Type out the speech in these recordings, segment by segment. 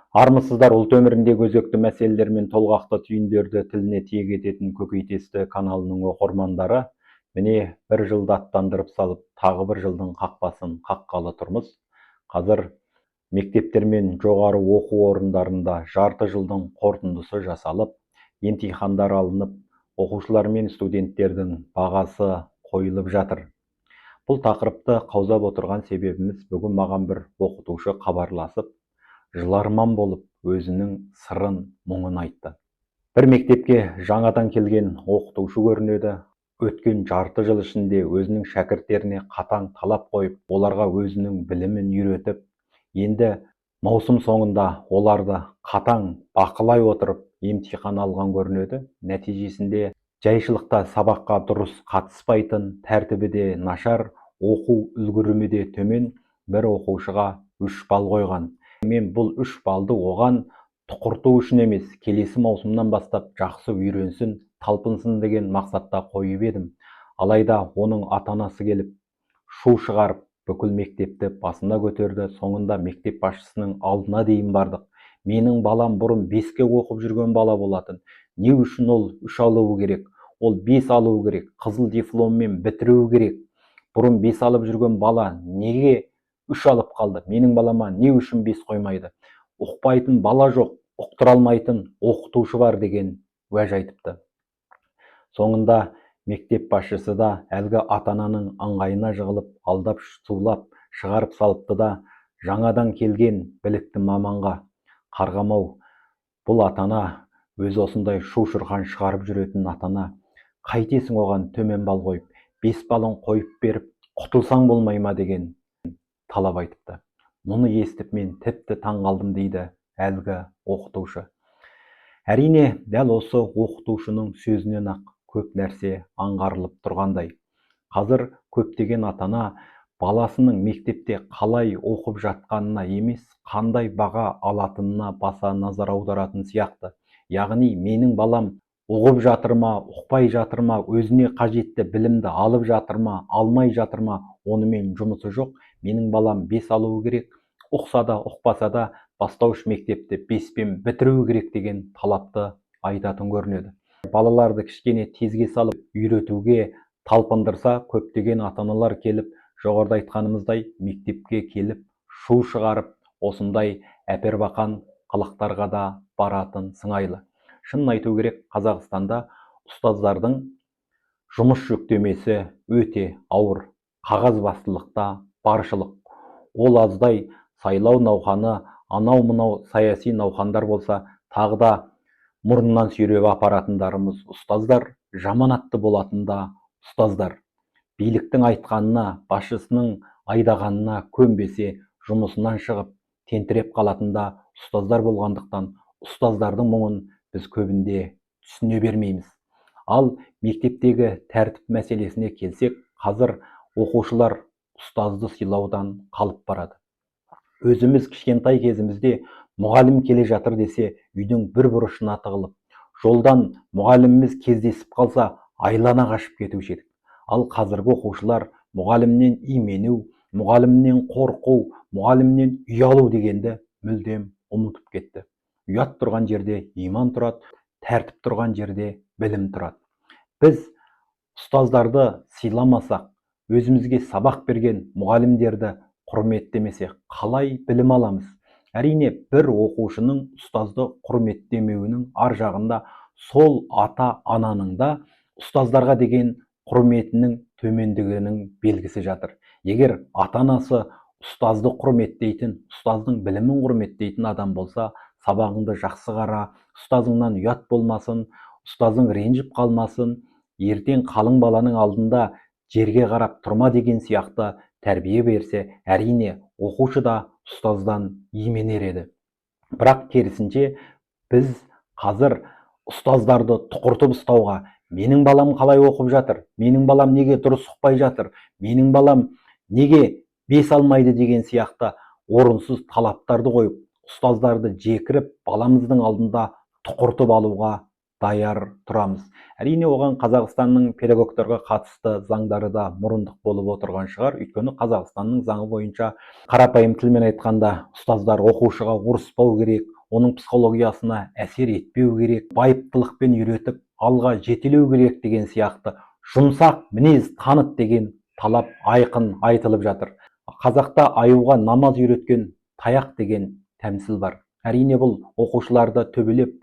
Армысыздар, ұлт өміріндегі өзекті мәселелер мен толғақты түйіндерді тіліне тиек ететін көкейтесті каналының оқырмандары. Міне бір жылды аттандырып салып, тағы бір жылдың қақпасын қаққалы тұрмыз. Қазір мектептер мен жоғары оқу орындарында жарты жылдың қорытындысы жасалып, емтихандар алынып, оқушылар мен студенттердің бағасы қойылып жатыр. Бұл тақырыпты қаузап отырған себебіміз, бүгін маған бір оқытушы хабарласып, жыларман болып өзінің сырын, мұңын айтты. Бір мектепке жаңадан келген оқытушы көрінеді. Өткен жарты жыл ішінде өзінің шәкірттеріне қатаң талап қойып, оларға өзінің білімін үйретіп, енді маусым соңында оларды қатаң бақылай отырып емтихан алған көрінеді. Нәтижесінде жайшылықта сабаққа дұрыс қатыспайтын, тәртібі де нашар, оқу үлгерімі де төмен бір оқушыға 3 балл қойған. Мен бұл 3 балды оған тұқырту үшін емес, келесі маусымнан бастап жақсы үйренсін, талпынсын деген мақсатта қойып едім. Алайда оның ата-анасы келіп, шу шығарып, бүкіл мектепті басына көтерді. Соңында мектеп басшысының алдына дейін бардық. Менің балам бұрын 5-ке оқып жүрген бала болатын. Не үшін ол 3 алуы керек? Ол 5 алуы керек. Қызыл дипломмен бітіруі керек. Бұрын 5 алып жүрген бала неге 3 алып қалды? Менің балама не үшін 5 қоймайды? Ұқпайтын бала жоқ, ұқтыра алмайтын оқытушы бар деген уәж айтыпты. Соңында мектеп басшысы да әлгі ата-ананың ыңғайына жығылып, алдап сулап шығарып салыпты да, жаңадан келген білікті маманға қарғамау. Бұл ата-ана, өзі осындай шу-шұрқан шығарып жүретін ата-ана, қайтесің оған төмен балл қойып, 5 балын қойып беріп, құтылсаң болмай ма деген талап айтыпты. Мұны естіп мен тіпті таң қалдым дейді әлгі оқытушы. Әрине, дәл осы оқытушының сөзінен ақ көп нәрсе аңғарылып тұрғандай. Қазір көптеген ата-ана баласының мектепте қалай оқып жатқанына емес, қандай баға алатынына баса назар аударатын сияқты. Яғни менің балам оқып жатыр ма, ұқпай жатыр ма, өзіне қажетті білімді алып жатыр ма, алмай жатыр ма, онымен жұмысы жоқ. Менің балам 5 алуы керек, ұқса да, ұқпаса да, бастауыш мектепті 5-пен бітіруі керек деген талапты айтатын көрінеді. Балаларды кішкене тезге салып, үйретуге талпындырса, көптеген ата-аналар келіп, жоғарыда айтқанымыздай, мектепке келіп, шу шығарып, осындай әпербақан қылықтарға да баратын сыңайлы. Шынын айту керек, Қазақстанда ұстаздардың жұмыс жүктемесі өте ауыр. Қағазбастылықта баршылық. Ол аздай сайлау науқаны, анау-мынау саяси науқандар болса, тағы да мұрнынан сүйреп апаратындарымыз ұстаздар, жаманатты болатында ұстаздар. Биліктің айтқанына, басшысының айдағанына көнбесе, жұмысынан шығып, тентіреп қалатында ұстаздар болғандықтан, ұстаздардың мұңын біз көбінде түсіне бермейміз. Ал мектептегі тәртіп мәселесіне келсек, қазір оқушылар ұстазды сыйлаудан қалып барады. Өзіміз кішкентай кезімізде мұғалім келе жатыр десе, үйдің бір бұрышына тығылып, жолдан мұғаліміміз кездесіп қалса, айлана қашып кетуші едік. Ал қазіргі оқушылар мұғалімнен имену, мұғалімнен қорқу, мұғалімнен ұялу дегенді мүлдем ұмытып кетті. Ұят тұрған жерде иман тұрады, тәртіп тұрған жерде білім тұрады. Біз ұстаздарды сыйламасақ, өзімізге сабақ берген мұғалімдерді құрметтемесек, қалай білім аламыз? Әрине, бір оқушының ұстазды құрметтемеуінің ар жағында сол ата-ананың да ұстаздарға деген құрметінің төмендігінің белгісі жатыр. Егер ата-анасы ұстазды құрметтейтін, ұстаздың білімін құрметтейтін адам болса, сабағыңды жақсы қара, ұстазыңнан ұят болмасын, ұстазың ренжіп қалмасын, ертең қалың баланың алдында жерге қарап тұрма деген сияқты тәрбие берсе, әрине оқушы да ұстаздан именер еді. Бірақ керісінше біз қазір ұстаздарды тұқыртып ұстауға, менің балам қалай оқып жатыр, менің балам неге дұрыс ұқпай жатыр, менің балам неге 5 алмайды деген сияқты орынсыз талаптарды қойып, ұстаздарды жекіріп, баламыздың алдында тұқыртып алуға даяр тұрамыз. Әрине, оған Қазақстанның педагогтарға қатысты заңдары да мұрындық болып отырған шығар. Өйткені Қазақстанның заңы бойынша, қарапайым тілмен айтқанда, ұстаздар оқушыға ұрыспау керек, оның психологиясына әсер етпеу керек, байыптылықпен үйретіп алға жетелеу керек деген сияқты жұмсақ мінез таныт деген талап айқын айтылып жатыр. Қазақта аюға намаз үйреткен таяқ деген тәмсіл бар. Әрине бұл оқушыларды төбелеп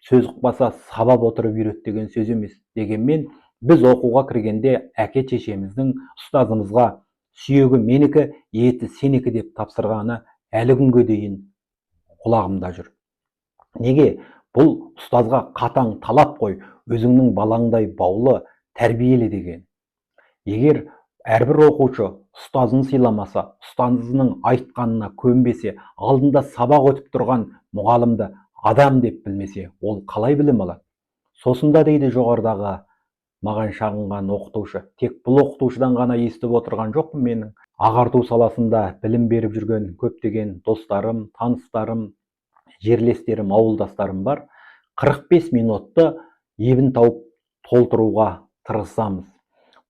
сөз ұқпаса сабап отырып үйрет деген сөз емес. Дегенмен біз оқуға кіргенде әке шешеміздің ұстазымызға сүйегі менікі, еті сенікі деп тапсырғаны әлі күнге дейін құлағымда жүр. Неге? Бұл ұстазға қатаң талап қой, өзіңнің балаңдай баулы, тәрбиелі деген. Егер әрбір оқушы ұстазын сыйламаса, ұстазының айтқанына көнбесе, алдында сабақ өтіп тұрған мұғалімді адам деп білмесе, ол қалай білім алады? Сосында дейді жоғарыдағы маған шағынған оқытушы. Тек бұл оқытушыдан ғана естіп отырған жоқпын менің. Ағарту саласында білім беріп жүрген көптеген достарым, таныстарым, жерлестерім, ауылдастарым бар. 45 минутты ебін тауып толтыруға тырысамыз.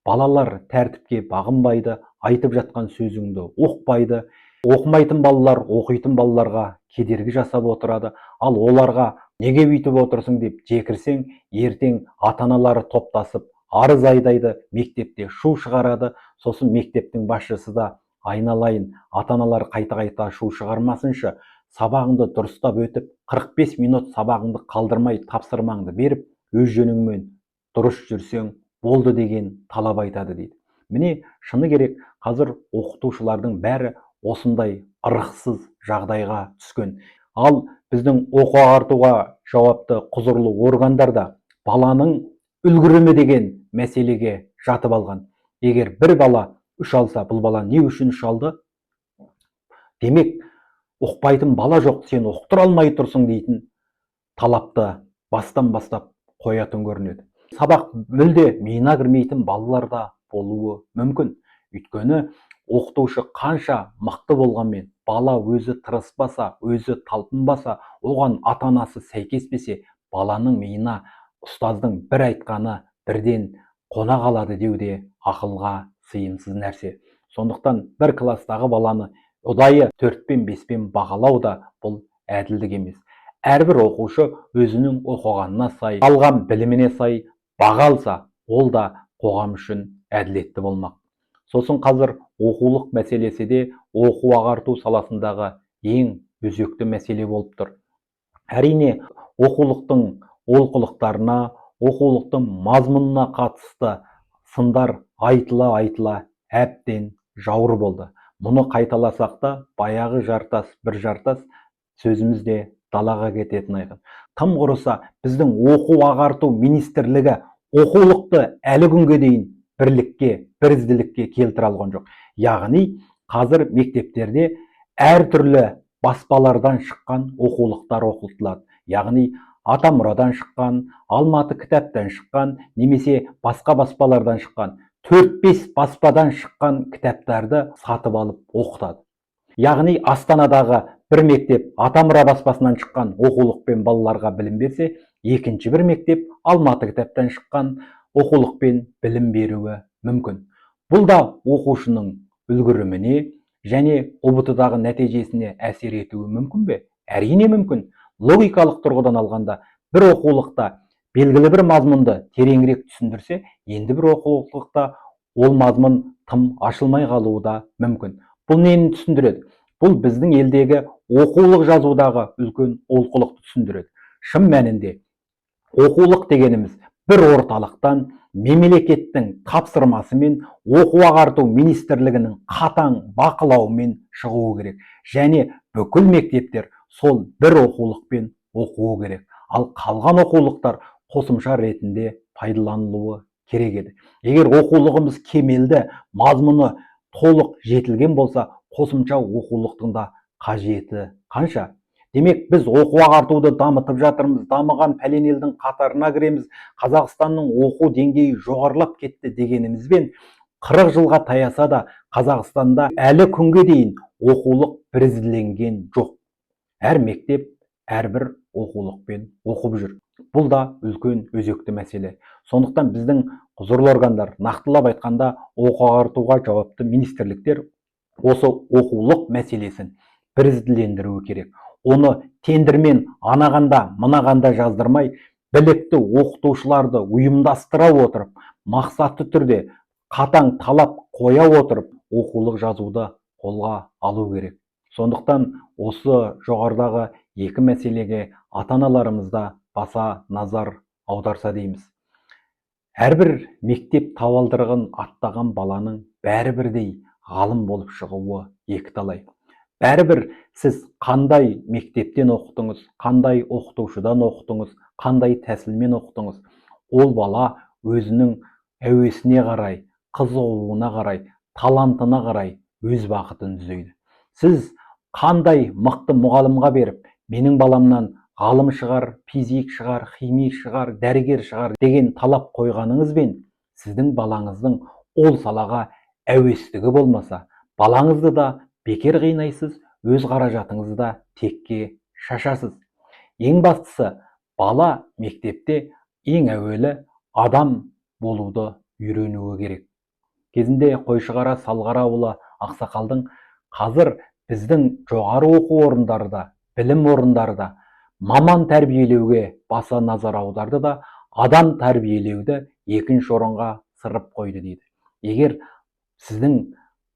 Балалар тәртіпке бағынбайды, айтып жатқан сөзіңді оқпайды. Оқымайтын балалар оқитын балаларға кедергі жасап отырады. Ал оларға неге бүйтіп отырсың деп жекірсең, ертең ата-аналары топтасып арыз айдайды, мектепте шу шығарады. Сосын мектептің басшысы да айналайын, ата-аналар қайта-қайта шу шығармасыншы, сабағыңды дұрыстап өтіп, 45 минут сабағыңды қалдырмай тапсырмаңды беріп, өз жөніңмен дұрыс жүрсең болды деген талап айтады дейді. Міне, шыны керек, қазір оқытушылардың бәрі осындай ырықсыз жағдайға түскен. Ал біздің оқу ағартуға жауапты құзырлы органдар да баланың үлгерімі деген мәселеге жатып алған. Егер бір бала 3 алса, бұл бала не үшін 3 алды? Демек, оқпайтын бала жоқ, сен оқытыра алмай тұрсың дейтін талапты бастан бастап қоятын көрінеді. Сабақ мүлде миына кірмейтін балалар да болуы мүмкін. Өйткені оқытушы қанша мықты болғанмен, бала өзі тырыспаса, өзі талпынбаса, оған ата-анасы сәйкеспесе, баланың миына ұстаздың бір айтқаны бірден қона қалады деуде ақылға сыйымсыз нәрсе. Сондықтан бір кластағы баланы ұдайы 4-5 бағалау да бұл әділдік емес. Әрбір оқушы өзінің оқығанына сай, алған біліміне сай баға алса, ол да қоғам үшін әділетті болмақ. Сосын қазір оқулық мәселесі де оқу ағарту саласындағы ең өзекті мәселе болып тұр. Әрине, оқулықтың олқылықтарына, оқулықтың мазмұнына қатысты сындар айтыла әбден жауыр болды. Мұны қайталасақ та, баяғы жартас, бір жартас сөзіміз де далаға кететін айқын. Тым құрыса, біздің оқу ағарту министрлігі оқулықты әлі күнге дейін бірлікке, бірізділікке келтіре алған жоқ. Яғни, қазір мектептерде әртүрлі баспалардан шыққан оқулықтар оқытылады. Яғни, Атамұрадан шыққан, Алматы кітаптан шыққан, немесе басқа баспалардан шыққан, 4-5 баспадан шыққан кітаптарды сатып алып оқытады. Яғни, Астанадағы бір мектеп Атамұра баспасынан шыққан оқулықпен балаларға білім берсе, екінші бір мектеп Алматы кітаптан шыққан оқулықпен білім беруі мүмкін. Бұл да оқушының үлгеріміне және ұбт-дағы нәтижесіне әсер етуі мүмкін бе? Әрине мүмкін. Логикалық тұрғыдан алғанда, бір оқулықта белгілі бір мазмұнды тереңірек түсіндірсе, енді бір оқулықта ол мазмұн тым ашылмай қалуы да мүмкін. Бұл нені түсіндіреді? Бұл біздің елдегі оқулық жазудағы үлкен олқылықты түсіндіреді. Шын мәнінде оқулық дегеніміз бір орталықтан мемлекеттің тапсырмасымен оқу ағарту министрлігінің қатаң бақылауымен шығуы керек. Және бүкіл мектептер сол бір оқулықпен оқуы керек. Ал қалған оқулықтар қосымша ретінде пайдаланылуы керек еді. Егер оқулығымыз кемелді, мазмұны толық жетілген болса, қосымша оқулықтың да қажеті қанша? Демек, біз оқу ағартуды дамытып жатырмыз, дамыған пәлен елдің қатарына кіреміз, Қазақстанның оқу деңгейі жоғарылап кетті дегенімізбен 40 жылға таяса да Қазақстанда әлі күнге дейін оқулық бірізділенген жоқ. Әр мектеп әрбір оқулықпен оқып жүр. Бұл да үлкен өзекті мәселе. Сондықтан біздің құзырлы органдар, нақтылап айтқанда оқу ағартуға жауапты министрліктер осы оқулық мәселесін бірізділендіруі керек. оны тендермен анағанда мынағанда жаздырмай, білікті оқытушыларды ұйымдастыра отырып, мақсатты түрде қатаң талап қоя отырып, оқулық жазуды қолға алу керек. Сондықтан осы жоғарыдағы екі мәселеге ата-аналарымызда баса назар аударса дейміз. Әрбір мектеп табалдырығын аттаған баланың бәрі бірдей ғалым болып шығуы екіталай. Бәрібір сіз қандай мектептен оқытыңыз, қандай оқытушыдан оқытыңыз, қандай тәсілмен оқытыңыз, ол бала өзінің әуесіне қарай, қызығуына қарай, талантына қарай өз бақытын түзейді. Сіз қандай мықты мұғалімға беріп, менің баламнан ғалым шығар, физик шығар, химик шығар, дәрігер шығар деген талап қойғаныңызбен, сіздің балаңыздың ол салаға әуестігі болмаса, балаңызды да бекер қинайсыз, өз қаражатыңызды да текке шашасыз. Ең бастысы, бала мектепте ең әуелі адам болуды үйренуі керек. Кезінде Қойшығара Салғараұлы ақсақалдың қазір біздің жоғары оқу орындарда, білім орындарда маман тәрбиелеуге баса назар аударды да, адам тәрбиелеуді екінші орынға сырып қойды дейді. Егер сіздің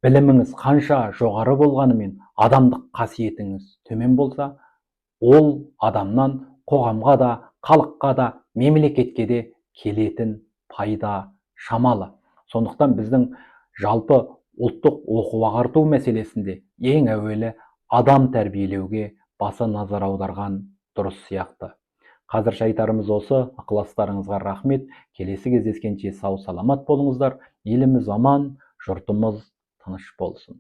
біліміңіз қанша жоғары болғанымен, адамдық қасиетіңіз төмен болса, ол адамнан қоғамға да, халыққа да, мемлекетке де келетін пайда шамалы. Сондықтан біздің жалпы ұлттық оқу ағарту мәселесінде ең әуелі адам тәрбиелеуге баса назар аударған дұрыс сияқты. Қазірше айтарымыз осы. Ықыластарыңызға рахмет. Келесі кездескенше сау саламат болыңыздар. Еліміз аман, жұртымыз тыныш болсын.